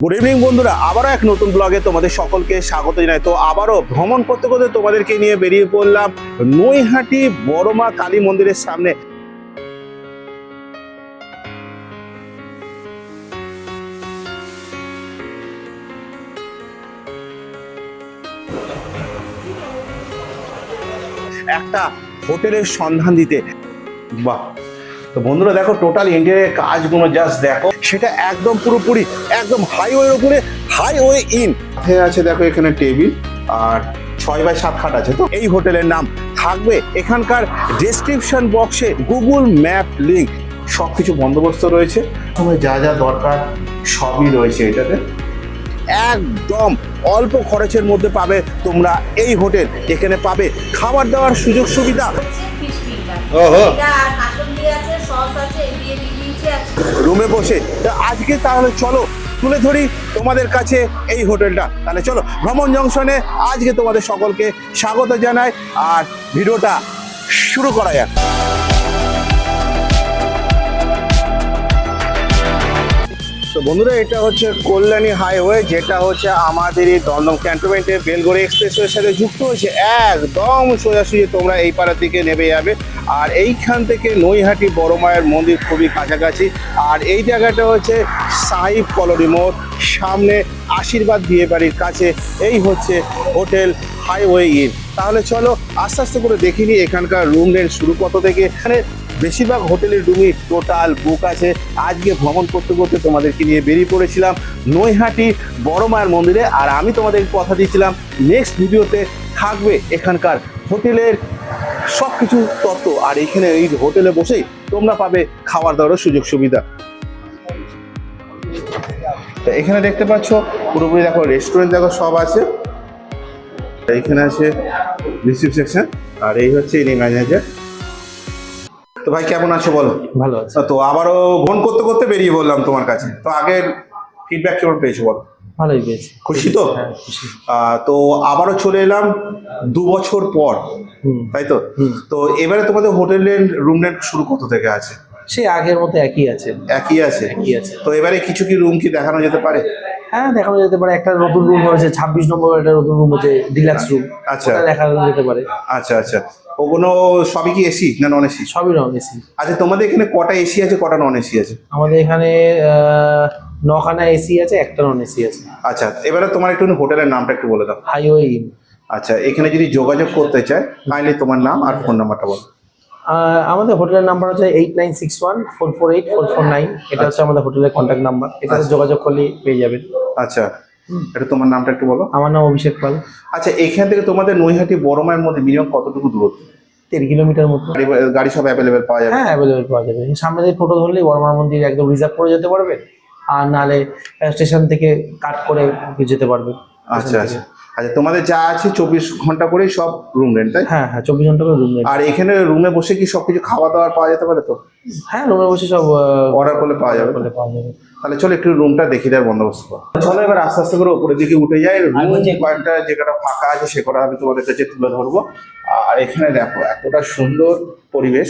Good evening বন্ধুরা, আবারও এক নতুন ব্লগে তোমাদের সকলকে স্বাগত জানাই। তো আবারও ভ্রমণ করতে করতে তোমাদেরকে নিয়ে বেরিয়ে পড়লাম নৈহাটি বড় মা কালী মন্দিরের সামনে। একটা হোটেলের সন্ধান দিতে। বাহ! তো বন্ধুরা দেখো, টোটাল ইন্টেরিয়র কাজগুলো জাস্ট দেখো, সেটা একদম পুরোপুরি একদম হাইওয়ের উপরে, হাইওয়ে ইন আছে। দেখো এখানে টেবিল আর 6x7 খাট আছে। তো এই হোটেলের নাম থাকবে এখানকার ডেসক্রিপশন বক্সে, গুগল ম্যাপ লিঙ্ক, সবকিছু বন্দোবস্ত রয়েছে। তোমার যা যা দরকার সবই রয়েছে এটাতে। একদম অল্প খরচের মধ্যে পাবে তোমরা এই হোটেল। এখানে পাবে খাবার দাবার সুযোগ সুবিধা। রুমে বসে আজকে তাহলে চলো তুলে ধরি তোমাদের কাছে এই হোটেলটা। তাহলে চলো ভ্রমণ জংশনে আজকে তোমাদের সকলকে স্বাগত জানাই, আর ভিডিওটা শুরু করা যাক। তো বন্ধুরা, এটা হচ্ছে কল্যাণী হাইওয়ে, যেটা হচ্ছে আমাদের এই দমদম ক্যান্টনমেন্টে বেলগড়ি এক্সপ্রেসওয়ের সাথে যুক্ত হয়েছে। একদম সোজাসুজি তোমরা এই পাড়ার দিকে নেমে যাবে, আর এইখান থেকে নৈহাটি বড় মায়ের মন্দির খুবই কাছাকাছি। আর এই জায়গাটা হচ্ছে সাহিব কলোনি মোড়, সামনে আশীর্বাদ বিয়ে বাড়ির কাছে। এই হচ্ছে হোটেল হাইওয়ে ইন। তাহলে চলো আস্তে আস্তে করে দেখিনি এখানকার রুম রেন্ট শুরু কত থেকে। এখানে বেশিরভাগ হোটেলের রুমই টোটাল বুক আছে। আজকে ভ্রমণ করতে করতে তোমাদেরকে নিয়ে বেরিয়ে পড়েছিলাম নৈহাটি বড় মায়ের মন্দিরে, আর আমি তোমাদের কথা দিয়েছিলাম নেক্সট ভিডিওতে থাকবে এখানকার হোটেলের সব কিছু তথ্য। আর এখানে এই হোটেলে বসেই তোমরা পাবে খাবার দাবারের সুযোগ সুবিধা। তো এখানে দেখতে পাচ্ছ পুরোপুরি দেখো রেস্টুরেন্ট দেখো সব আছে। এইখানে আছে রিসেপশন, আর এই হচ্ছে ইনি ম্যানেজার। তো ভাই কেমন আছো বলো? ভালো আছে। তো আবারও ভ্রমণ করতে করতে বেরিয়ে বললাম তোমার কাছে। তো আগের ফিডব্যাক কেমন পেয়েছো বলো? ভালোই পেয়েছি। খুশি তো? হ্যাঁ, খুশি। তো আবারও চলে এলাম 2 বছর পর, তাই তো? তো এবারে তোমাদের হোটেলের রুম রেন্ট শুরু কত থেকে আছে? সেই আগের মতো একই আছে। একই আছে? একই আছে। তো এবারে কিছু কি রুম কি দেখানো যেতে পারে? হ্যাঁ, দেখানো যেতে পারে। একটা নতুন রুম হয়েছে 26 নম্বর, একটা নতুন রুম হচ্ছে ডিলাক্স রুম। আচ্ছা। ওটা দেখানো যেতে পারে। আচ্ছা আচ্ছা, ওগুলো সবই কি এসি না নন এসি? সবই নন এসি। আচ্ছা, তোমাদের এখানে কটা এসি আছে, কটা নন এসি আছে? আমাদের এখানে 9খানা এসি আছে, একটা নন এসি আছে। আচ্ছা, এবারে তোমার একটু হোটেলের নামটা একটু বলে দাও। Highway in. আচ্ছা, এখানে যদি যোগাযোগ করতে চায় কাইন্ডলি তোমার নাম আর ফোন নাম্বারটা বলো। আমাদের হোটেলের নাম্বার হচ্ছে 8961448449। এটা হচ্ছে আমাদের হোটেলের কন্ট্যাক্ট নাম্বার। এটাতে যোগাযোগ করলে পেয়ে যাবেন। আচ্ছা, এটা তোমার নামটা একটু বলো। আমার নাম অভিষেক পাল। আচ্ছা, এখান থেকে তোমাদের নৈহাটি বড় মায়ের মধ্যে মিনিমাম কতটুকু দূরত্ব? 3 কিলোমিটার মতো। গাড়ি সব অ্যাভেলেবেল পাওয়া যাবে? হ্যাঁ, অ্যাভেলেবেল পাওয়া যাবে। সামনে দিয়ে টোটো ধরলেই বড়মার মন্দির একদম রিজার্ভ করে যেতে পারবে, আর নালে স্টেশন থেকে কাট করে যেতে পারবে। আচ্ছা আচ্ছা আচ্ছা, তোমাদের যা আছে 24 ঘন্টা করেই সব রুম রেন্ট, তাই? হ্যাঁ হ্যাঁ, 24 ঘন্টা করে রুম রেন্ট। আর এখানে রুমে বসে কি সবকিছু খাওয়া দাওয়ার পাওয়া যেতে পারে তো? হ্যাঁ, রুমে বসে সব অর্ডার করলে পাওয়া যাবে? পাওয়া যাবে। তাহলে চলো একটু রুমটা দেখিয়ে দেওয়ার বন্দোবস্ত করো। চলো এবার আস্তে আস্তে করে উপরের দিকে উঠে যাই। রুম কয়েকটা যে কটা ফাঁকা আছে সে কটা আমি তোমাদের কাছে তুলে ধরবো। আর এখানে দেখো এতটা সুন্দর পরিবেশ।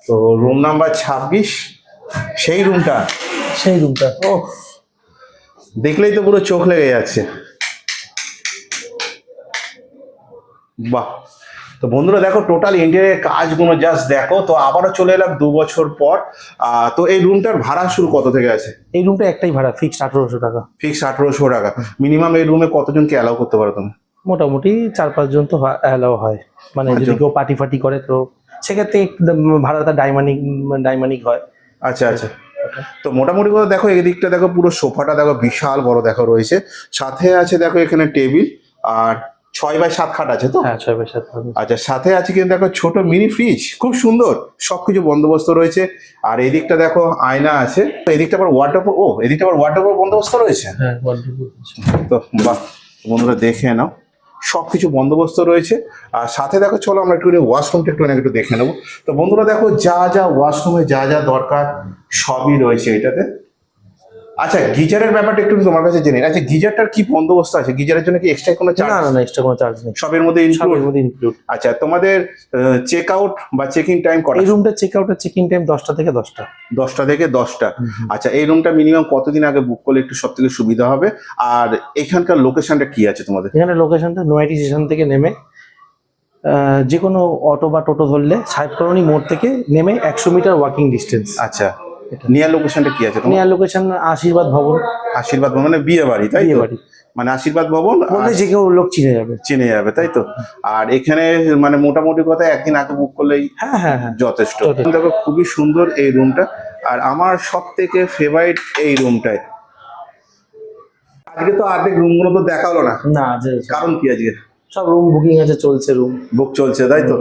তো রুম নাম্বার 26, সেই রুমটা। ও, দেখলেই তো পুরো চোখ লেগে যাচ্ছে। বাহ! তো বন্ধুরা দেখো, টোটাল ইন্টেরিয়র কাজগুলো জাস্ট দেখো। তো আবারও চলে এলাম 2 বছর পর। তো এই রুমটার ভাড়া শুরু কত থেকে আছে? এই রুমটা একটাই ভাড়া, ফিক্সড 1800 টাকা। ফিক্স 1800 টাকা। মিনিমাম এই রুমে কতজনকে অ্যালাউ করতে পারো তুমি? মোটামুটি 4-5 জন তো অ্যালাউ হয়। মানে যদি কেউ পার্টি ফাটি করে তো সেক্ষেত্রে ভাড়াটা ডাইমানিক হয়। আচ্ছা আচ্ছা। তো মোটামুটি করে দেখো, এদিকটা দেখো পুরো সোফাটা দেখো বিশাল বড় দেখো রয়েছে। সাথে আছে দেখো এখানে টেবিল, আর 6x7 খাট আছে তো? হ্যাঁ, 6x7। আচ্ছা, সাথে আছে কিন্তু দেখো ছোট মিনি ফ্রিজ, খুব সুন্দর সবকিছু বন্দোবস্ত রয়েছে। আর এদিকটা দেখো আয়না আছে। তো এদিকটা আবার ওয়াটারপ্রুফ, এদিকটা আবার ওয়াটারপ্রুফ বন্দোবস্ত রয়েছে। হ্যাঁ, তো বাহ, বন্ধুরা দেখে নাও সবকিছু বন্দোবস্ত রয়েছে। আর সাথে দেখো চলো আমরা একটু ওয়াশরুমটা একটু দেখে নেবো। তো বন্ধুরা দেখো, যা যা ওয়াশরুমে যা যা দরকার সবই রয়েছে এটাতে। আচ্ছা গিজারের ব্যাপারটা একটু তোমার কাছে জেনে নিই। আচ্ছা গিজারটার কি বন্দোবস্ত আছে, গিজারের জন্য কি এক্সট্রা কোনো চার্জ? না না না, এক্সট্রা কোনো চার্জ নেই, সবের মধ্যে সবের ইনক্লুড? মধ্যে ইনক্লুড। আচ্ছা তোমাদের চেক আউট বা চেক ইন টাইম কটা? এই রুমটা চেক আউটের চেক ইন টাইম 10টা থেকে 10টা। 10টা থেকে 10টা। আচ্ছা এই রুমটা মিনিমাম কতদিন আগে বুক করলে একটু সব থেকে সুবিধা হবে? আর এখানকার লোকেশনটা কি আছে তোমাদের? এখানে লোকেশনটা নয়াটি স্টেশন থেকে নেমে যে কোনো অটো বা টোটো ধরলে সাহেব কলোনি মোড় থেকে নেমে 100 মিটার ওয়াকিং ডিস্টেন্স। আচ্ছা নিয়ার লোকেশনটা কি আছে তোমার? নিয়ার লোকেশন আশীর্বাদ ভবন। আশীর্বাদ ভবন মানে বিয়ে বাড়ি তাই বিয়ে তো? বাড়ি মানে আশীর্বাদ ভবন বললে যে কেউ লোক চিনে যাবে। চিনে যাবে তাই তো? আর এখানে মানে মোটামুটি কথা একদিন আগে বুক করলেই হ্যাঁ হ্যাঁ হ্যাঁ যথেষ্ট। যথেষ্ট। দেখো খুবই সুন্দর এই রুমটা, আর আমার সব থেকে ফেভারিট এই রুমটাই। আজকে তো অর্ধেক রুমগুলো তো দেখা হলো না, না যে কারণ কি আজকে সব রুম বুকিং আছে, চলছে রুম বুক চলছে তাই তো?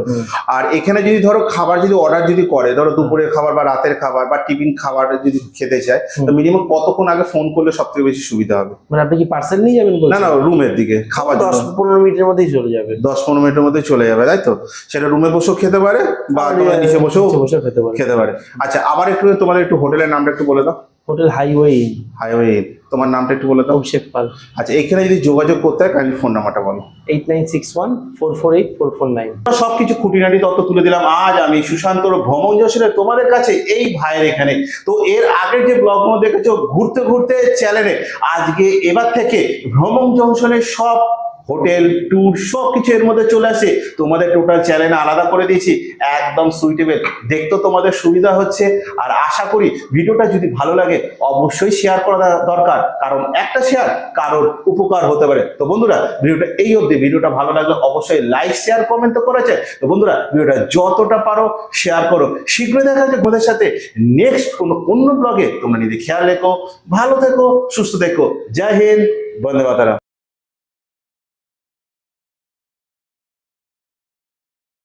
আর এখানে যদি ধরো খাবার যদি অর্ডার যদি করে, ধরো দুপুরের খাবার বা রাতের খাবার বা টিফিন খাবার যদি খেতে চায়, তো মিনিমাম কতক্ষণ আগে ফোন করলে সব থেকে বেশি সুবিধা হবে? মানে আপনি কি পার্সেল নিয়ে যাবেন? না না রুমের দিকে খাবার 10-15 মিনিটের মধ্যেই চলে যাবে। 10-15 মিনিটের মধ্যে চলে যাবে তাই তো? সেটা রুমে বসেও খেতে পারে বা তোমার নিচে বসেও বসে খেতে পারে। খেতে পারে। আচ্ছা আবার একটু তোমাদের একটু হোটেলের নামটা একটু বলে দাও। Hotel highway. হাইওয়ে, তোমার নামটা একটু বলে দাও। অভিষেক পাল। আচ্ছা এখানে যদি যোগাযোগ করতে হয় কাইন্ডলি ফোন নাম্বারটা বলো। 8961-448-449। সবকিছু খুঁটিনাটি তথ্য তুলে দিলাম আজ আমি সুশান্তর ভ্রমণ জংশনে তোমাদের কাছে এই ভাইয়ের এখানে। তো এর আগের যে ব্লগগুলো দেখেছো ঘুরতে ঘুরতে চ্যানেলে, আজকে এবার থেকে ভ্রমণ জংশনের সব হোটেল ট্যুর সবকিছু এর মধ্যে চলে আসে। তোমাদের টোটাল চ্যানেল আলাদা করে দিয়েছি, একদম সুইটেবল, দেখতে তোমাদের সুবিধা হচ্ছে। আর আশা করি ভিডিওটা যদি ভালো লাগে অবশ্যই শেয়ার করা দরকার, কারণ একটা শেয়ার কারোর উপকার হতে পারে। তো বন্ধুরা ভিডিওটা এই অবধি, ভিডিওটা ভালো লাগলে অবশ্যই লাইক শেয়ার কমেন্ট তো করেছে। তো বন্ধুরা ভিডিওটা যতটা পারো শেয়ার করো। শীঘ্রই দেখা যাচ্ছে তোমাদের সাথে নেক্সট কোনো অন্য ব্লগে। তোমরা নিজে খেয়াল রেখো, ভালো থেকো, সুস্থ থেকো। জয় হিন্দ, বন্দে মাতরম।